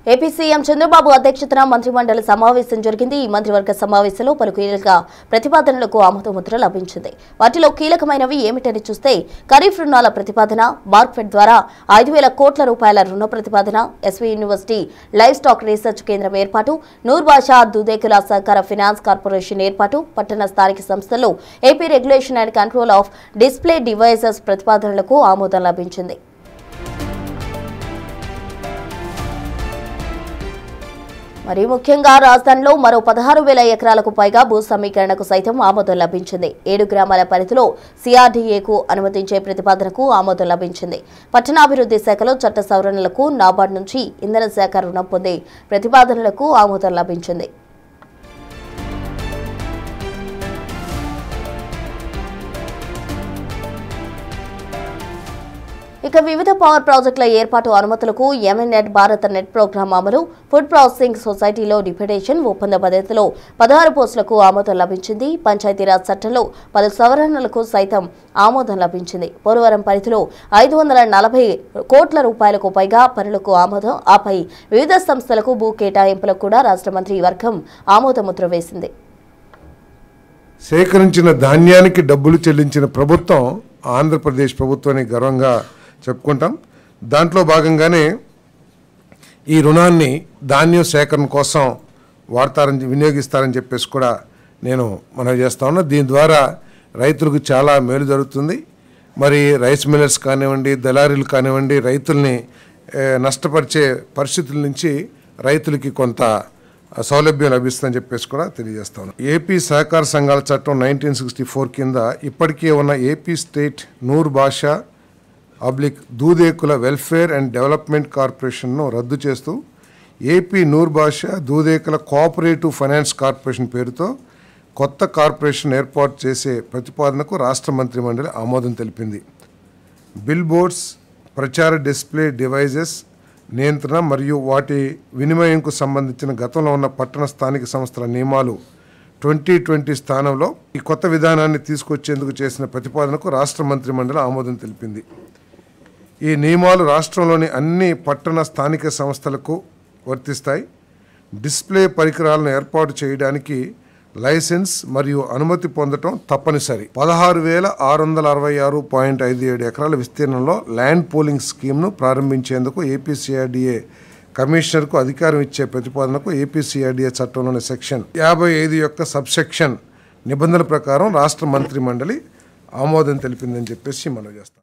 AP CM Chandrababu అధ్యక్షతన మంత్రిమండలి సమావేశం జరిగింది. ఈ మంత్రివర్గ సమావేశంలో పలు కీలక ప్రతిపాదనలకు ఆమోదముద్ర లభించింది. వాటిలో కీలకమైనవి ఏమిటని చూస్తే ఖరీఫ్ రుణాల ప్రతిపాదన, మార్కెట్ ద్వారా 5,000 కోట్ల రూపాయల రుణ ప్రతిపాదన, SV university live stock research కేంద్రం ఏర్పాటు, నూర్ బాషా దూదేకుల సహకార ఫైనాన్స్ కార్పొరేషన్ ఏర్పాటు, పట్టణ స్థానిక సంస్థల్లో AP regulation and control of display devices ప్రతిపాదనలకు ఆమోదం లభించింది. మరి ముఖ్యంగా రాజధానిలో మరో 16,000 ఎకరాలకు పైగా భూ సమీకరణకు సైతం ఆమోదం లభించింది. 7 గ్రామాల పరిధిలో సిఆర్డీఏకు అనుమతించే ప్రతిపాదనకు ఆమోదం లభించింది. పట్టణాభివృద్ధి శాఖలో చట్ట సవరణలకు నాబార్డు నుంచి ఇంధన శాఖ రుణం పొందే ప్రతిపాదనలకు ఆమోదం లభించింది. ఇక వివిధ పవర్ ప్రాజెక్టుల ఏర్పాటు అనుమతులకు ఎంఎన్ఎట్ భారత నెట్ ప్రోగ్రాం అమలు, ఫుడ్ ప్రాసెసింగ్ సొసైటీలో డిప్యూటేషన్ ఒప్పంద పద్ధతిలో 16 పోస్టులకు ఆమోదం లభించింది. పంచాయతీరాజ్ చట్టంలో 10 సవరణలకు సైతం ఆమోదం లభించింది. పోలవరం పరిధిలో 540 కోట్ల రూపాయలకు పైగా పనులకు ఆమోదం, ఆపై వివిధ సంస్థలకు భూ కేటాయింపులకు కూడా రాష్ట్ర మంత్రి వర్గం ఆమోదముద్ర వేసింది. సేకరించిన ధాన్యానికి డబ్బులు చెల్లించిన ప్రభుత్వం ఆంధ్రప్రదేశ్ ప్రభుత్వాన్ని గర్వంగా చెప్పుకుంటాం. దాంట్లో భాగంగానే ఈ రుణాన్ని ధాన్యం సేకరణ కోసం వినియోగిస్తారని చెప్పేసి కూడా నేను మనవి చేస్తా ఉన్నా. దీని ద్వారా రైతులకు చాలా మేలు జరుగుతుంది. మరి రైస్ మిల్లర్స్ కానివ్వండి, దళారీలు కానివ్వండి, రైతుల్ని నష్టపరిచే పరిస్థితుల నుంచి రైతులకి కొంత సౌలభ్యం లభిస్తుందని చెప్పేసి కూడా తెలియజేస్తాను. ఏపీ సహకార సంఘాల చట్టం 1964 కింద ఇప్పటికే ఉన్న AP state Noor Basha Dudekula welfare and development కార్పొరేషన్ను రద్దు చేస్తూ AP Noor Basha Dudekula cooperative finance corporation పేరుతో కొత్త కార్పొరేషన్ ఏర్పాటు చేసే ప్రతిపాదనకు రాష్ట్ర మంత్రిమండలి ఆమోదం తెలిపింది. బిల్ బోర్డ్స్, ప్రచార డిస్ప్లే డివైజెస్ నియంత్రణ మరియు వాటి వినిమయంకు సంబంధించిన గతంలో ఉన్న పట్టణ స్థానిక సంస్థల నియమాలు 2020 స్థానంలో ఈ కొత్త విధానాన్ని తీసుకొచ్చేందుకు చేసిన ప్రతిపాదనకు రాష్ట్ర మంత్రిమండలి ఆమోదం తెలిపింది. ఈ నియమాలు రాష్ట్రంలోని అన్ని పట్టణ స్థానిక సంస్థలకు వర్తిస్తాయి. డిస్ప్లే పరికరాలను ఏర్పాటు చేయడానికి లైసెన్స్ మరియు అనుమతి పొందడం తప్పనిసరి. 16,666.57 ఎకరాల విస్తీర్ణంలో ల్యాండ్ పూలింగ్ స్కీమ్ను ప్రారంభించేందుకు ఏపీసీఆర్డీఏ కమిషనర్కు అధికారం ఇచ్చే ప్రతిపాదనకు ఏపీసీఆర్డీఏ చట్టంలోని సెక్షన్ 55 యొక్క సబ్సెక్షన్ నిబంధనల ప్రకారం రాష్ట్ర మంత్రి మండలి ఆమోదం తెలిపిందని చెప్పేసి మనం చేస్తాం.